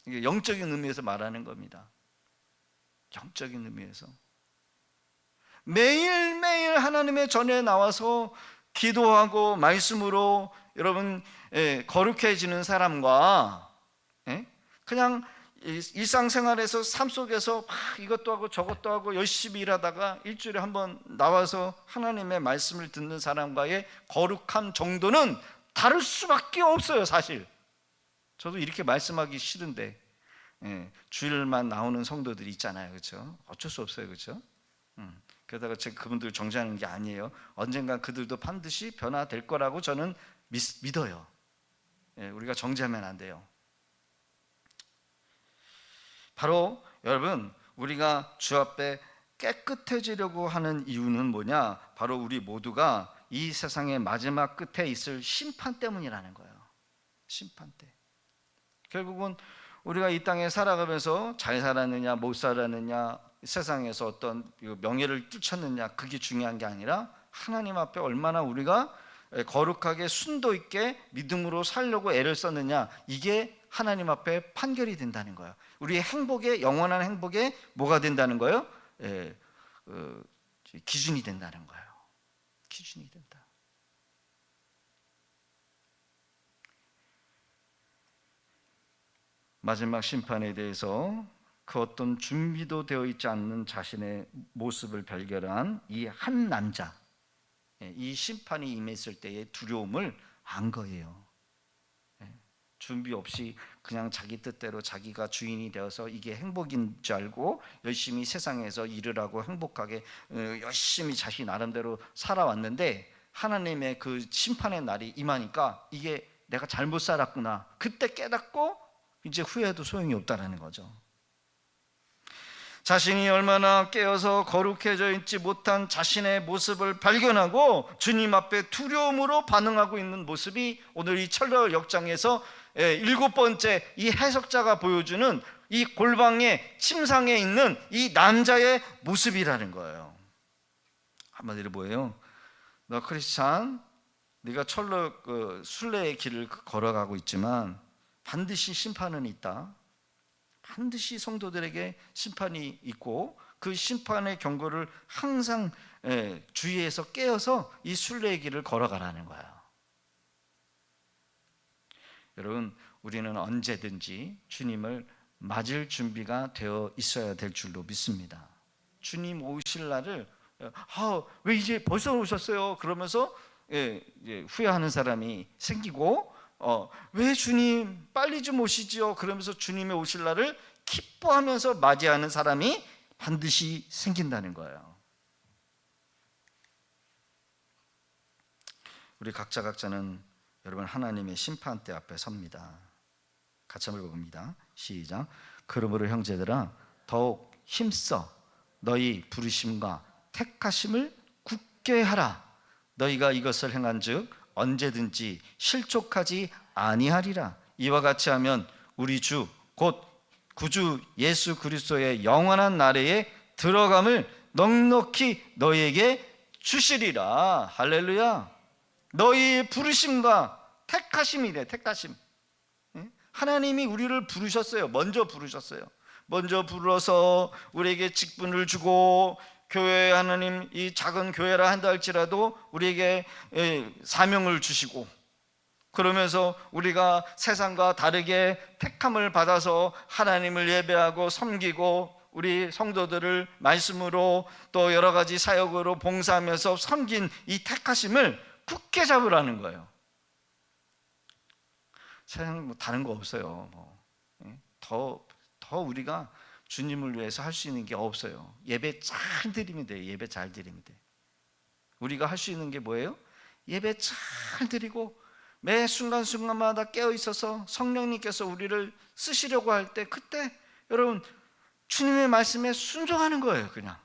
이게 영적인 의미에서 말하는 겁니다. 영적인 의미에서 매일매일 하나님의 전에 나와서 기도하고 말씀으로 여러분 거룩해지는 사람과 그냥 일상생활에서 삶 속에서 막 이것도 하고 저것도 하고 열심히 일하다가 일주일에 한 번 나와서 하나님의 말씀을 듣는 사람과의 거룩함 정도는 다를 수밖에 없어요. 사실 저도 이렇게 말씀하기 싫은데 주일만 나오는 성도들이 있잖아요. 그렇죠? 어쩔 수 없어요. 그렇죠? 그러다가 제가 그분들 정죄하는 게 아니에요. 언젠가 그들도 반드시 변화될 거라고 저는 믿어요. 우리가 정죄하면 안 돼요. 바로 여러분 우리가 주 앞에 깨끗해지려고 하는 이유는 뭐냐? 바로 우리 모두가 이 세상의 마지막 끝에 있을 심판 때문이라는 거예요. 심판 때. 결국은 우리가 이 땅에 살아가면서 잘 살았느냐 못 살았느냐 세상에서 어떤 명예를 뛰쳤느냐 그게 중요한 게 아니라 하나님 앞에 얼마나 우리가 거룩하게 순도 있게 믿음으로 살려고 애를 썼느냐 이게 하나님 앞에 판결이 된다는 거예요. 우리의 행복에 영원한 행복에 뭐가 된다는 거예요? 기준이 된다는 거예요. 기준이 된다. 마지막 심판에 대해서 그 어떤 준비도 되어 있지 않는 자신의 모습을 발견한 이 한 남자, 이 심판이 임했을 때의 두려움을 안 거예요. 준비 없이 그냥 자기 뜻대로 자기가 주인이 되어서 이게 행복인 줄 알고 열심히 세상에서 일을 하고 행복하게 열심히 자신 나름대로 살아왔는데 하나님의 그 심판의 날이 임하니까 이게 내가 잘못 살았구나, 그때 깨닫고 이제 후회해도 소용이 없다라는 거죠. 자신이 얼마나 깨어서 거룩해져 있지 못한 자신의 모습을 발견하고 주님 앞에 두려움으로 반응하고 있는 모습이 오늘 이 철로 역장에서 7번째 이 해석자가 보여주는 이 골방의 침상에 있는 이 남자의 모습이라는 거예요. 한마디로 뭐예요? 너 크리스찬, 네가 철로 순례의 길을 걸어가고 있지만 반드시 심판은 있다. 반드시 성도들에게 심판이 있고 그 심판의 경고를 항상 주의해서 깨어서 이 순례의 길을 걸어가라는 거예요. 여러분, 우리는 언제든지 주님을 맞을 준비가 되어 있어야 될 줄로 믿습니다. 주님 오실 날을 왜 이제 벌써 오셨어요? 그러면서 후회하는 사람이 생기고 왜 주님 빨리 좀 오시지요? 그러면서 주님의 오실 날을 기뻐하면서 맞이하는 사람이 반드시 생긴다는 거예요. 우리 각자는 여러분 하나님의 심판대 앞에 섭니다. 같이 한번 봅니다. 시작. 그러므로 형제들아 더욱 힘써 너희 부르심과 택하심을 굳게 하라. 너희가 이것을 행한즉 언제든지 실족하지 아니하리라. 이와 같이 하면 우리 주 곧 구주 예수 그리스도의 영원한 나라에 들어감을 넉넉히 너희에게 주시리라. 할렐루야. 너희 부르심과 택하심이래. 택하심. 하나님이 우리를 부르셨어요. 먼저 부르셨어요. 먼저 불러서 우리에게 직분을 주고 교회, 하나님 이 작은 교회라 한다 할지라도 우리에게 사명을 주시고, 그러면서 우리가 세상과 다르게 택함을 받아서 하나님을 예배하고 섬기고 우리 성도들을 말씀으로 또 여러 가지 사역으로 봉사하면서 섬긴 이 택하심을 굳게 잡으라는 거예요. 세상 뭐 다른 거 없어요. 더 우리가 주님을 위해서 할 수 있는 게 없어요. 예배 잘 드리면 돼요. 예배 잘 드리면 돼. 우리가 할 수 있는 게 뭐예요? 예배 잘 드리고 매 순간순간마다 깨어 있어서 성령님께서 우리를 쓰시려고 할 때 그때 여러분 주님의 말씀에 순종하는 거예요. 그냥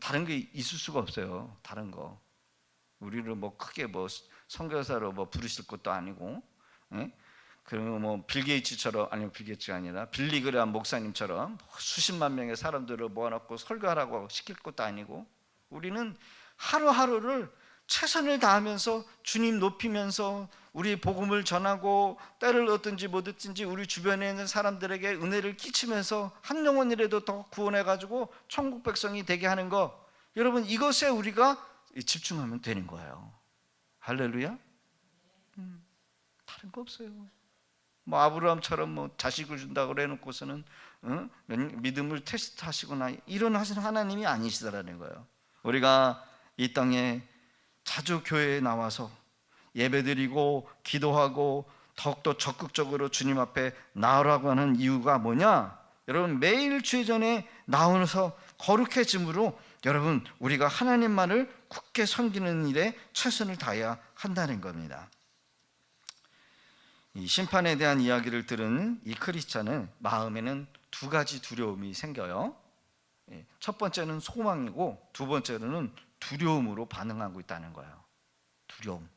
다른 게 있을 수가 없어요. 다른 거 우리를 뭐 크게 뭐 선교사로 뭐 부르실 것도 아니고, 그러면 뭐 빌 게이츠처럼, 아니면 빌 게이츠가 아니라 빌리 그레함 목사님처럼 수십만 명의 사람들을 모아놓고 설교하라고 시킬 것도 아니고, 우리는 하루하루를 최선을 다하면서 주님 높이면서 우리 복음을 전하고 때를 얻든지 못 얻든지 우리 주변에 있는 사람들에게 은혜를 끼치면서 한 영혼이라도 더 구원해가지고 천국 백성이 되게 하는 거, 여러분 이것에 우리가 집중하면 되는 거예요. 할렐루야. 다른 거 없어요. 뭐 아브라함처럼 뭐 자식을 준다고 해놓고서는 믿음을 테스트하시거나 이런 하시는 하나님이 아니시다라는 거예요. 우리가 이 땅에 자주 교회에 나와서 예배드리고 기도하고 더욱더 적극적으로 주님 앞에 나오라고 하는 이유가 뭐냐? 여러분 매일 주의 전에 나오면서 거룩해짐으로 여러분 우리가 하나님만을 굳게 섬기는 일에 최선을 다해야 한다는 겁니다. 이 심판에 대한 이야기를 들은 이 크리스찬은 마음에는 두 가지 두려움이 생겨요. 첫 번째는 소망이고 두 번째로는 두려움으로 반응하고 있다는 거예요. 두려움.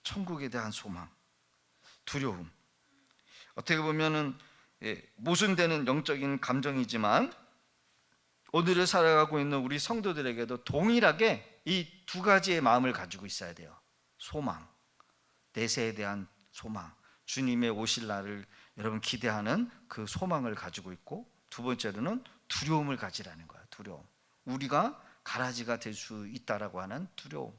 천국에 대한 소망, 두려움. 어떻게 보면은 모순되는 영적인 감정이지만 오늘을 살아가고 있는 우리 성도들에게도 동일하게 이 두 가지의 마음을 가지고 있어야 돼요. 소망, 내세에 대한 소망, 주님의 오실 날을 여러분 기대하는 그 소망을 가지고 있고, 두 번째로는 두려움을 가지라는 거예요. 두려움. 우리가 가라지가 될 수 있다라고 하는 두려움.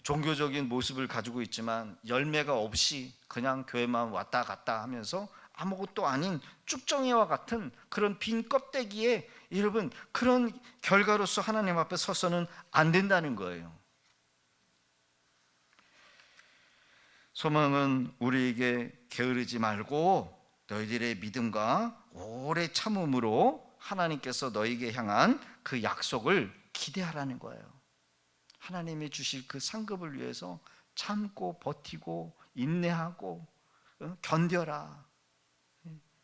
종교적인 모습을 가지고 있지만 열매가 없이 그냥 교회만 왔다 갔다 하면서 아무것도 아닌 쭉정이와 같은 그런 빈 껍데기에 여러분 그런 결과로서 하나님 앞에 서서는 안 된다는 거예요. 소망은 우리에게 게으르지 말고 너희들의 믿음과 오래 참음으로 하나님께서 너희에게 향한 그 약속을 기대하라는 거예요. 하나님이 주실 그 상급을 위해서 참고 버티고 인내하고 견뎌라.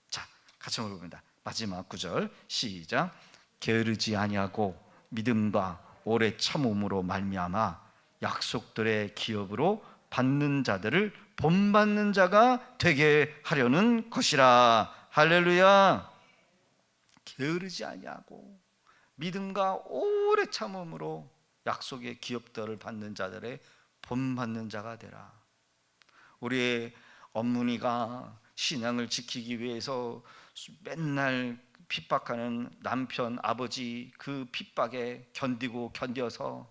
자, 같이 읽어봅니다. 마지막 9절 시작. 게으르지 아니하고 믿음과 오래 참음으로 말미암아 약속들의 기업으로 받는 자들을 본받는 자가 되게 하려는 것이라. 할렐루야. 게으르지 아니하고 믿음과 오래 참음으로 약속의 기업들을 받는 자들의 본받는 자가 되라. 우리의 어머니가 신앙을 지키기 위해서 맨날 핍박하는 남편, 아버지 그 핍박에 견뎌서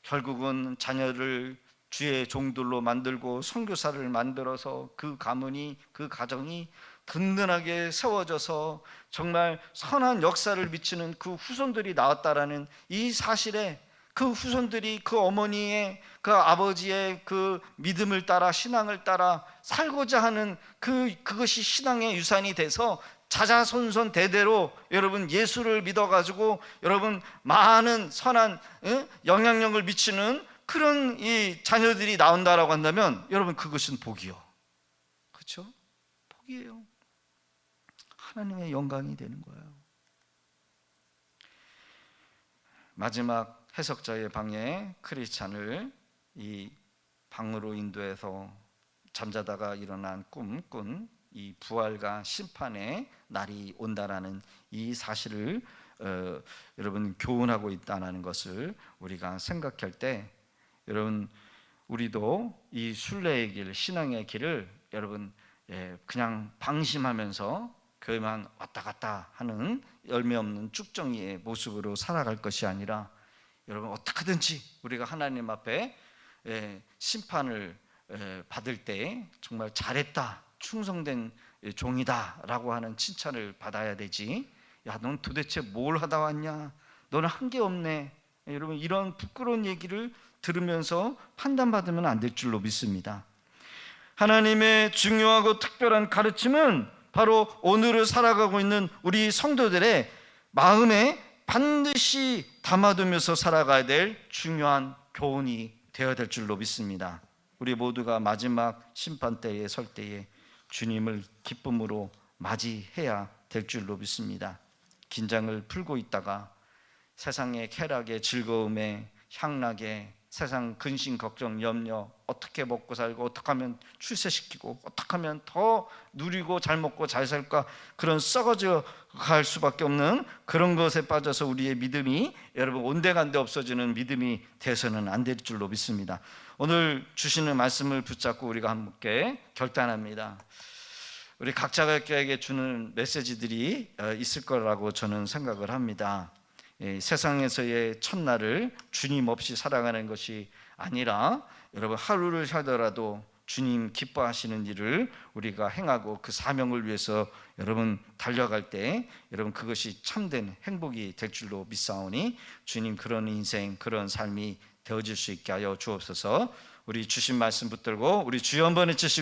결국은 자녀를 주의 종들로 만들고 선교사를 만들어서 그 가문이, 그 가정이 든든하게 세워져서 정말 선한 역사를 미치는 그 후손들이 나왔다라는 이 사실에 그 후손들이 그 어머니의 그 아버지의 그 믿음을 따라 신앙을 따라 살고자 하는 그것이 신앙의 유산이 돼서 자자손손 대대로 여러분 예수를 믿어가지고 여러분 많은 선한 영향력을 미치는 그런 이 자녀들이 나온다라고 한다면 여러분 그것은 복이요. 그렇죠? 복이에요. 하나님의 영광이 되는 거예요. 마지막 해석자의 방에 크리스찬을 이 방으로 인도해서 잠자다가 일어난 꿈꾼 이 부활과 심판의 날이 온다라는 이 사실을 여러분 교훈하고 있다는 것을 우리가 생각할 때 여러분 우리도 이 순례의 길, 신앙의 길을 여러분 그냥 방심하면서 교회만 왔다 갔다 하는 열매 없는 쭉정이의 모습으로 살아갈 것이 아니라 여러분 어떻게든지 우리가 하나님 앞에 심판을 받을 때 정말 잘했다, 충성된 종이다 라고 하는 칭찬을 받아야 되지. 야, 넌 도대체 뭘 하다 왔냐, 너는 한 게 없네. 여러분 이런 부끄러운 얘기를 들으면서 판단받으면 안 될 줄로 믿습니다. 하나님의 중요하고 특별한 가르침은 바로 오늘을 살아가고 있는 우리 성도들의 마음에 반드시 담아두면서 살아가야 될 중요한 교훈이 되어야 될 줄로 믿습니다. 우리 모두가 마지막 심판대에 설 때에 주님을 기쁨으로 맞이해야 될 줄로 믿습니다. 긴장을 풀고 있다가 세상의 쾌락의 즐거움에 향락에 세상 근심 걱정 염려, 어떻게 먹고 살고 어떻게 하면 출세시키고 어떻게 하면 더 누리고 잘 먹고 잘 살까, 그런 썩어져 갈 수밖에 없는 그런 것에 빠져서 우리의 믿음이 여러분 온데간데 없어지는 믿음이 돼서는 안 될 줄로 믿습니다. 오늘 주시는 말씀을 붙잡고 우리가 함께 결단합니다. 우리 각자에게 주는 메시지들이 있을 거라고 저는 생각을 합니다. 세상에서의 첫날을 주님 없이 살아가는 것이 아니라 여러분 하루를 쉬더라도 주님 기뻐하시는 일을 우리가 행하고 그 사명을 위해서 여러분 달려갈 때 여러분 그것이 참된 행복이 될 줄로 믿사오니 주님 그런 인생 그런 삶이 되어질 수 있게 하여 주옵소서. 우리 주신 말씀 붙들고 우리 주여 한번 외치시고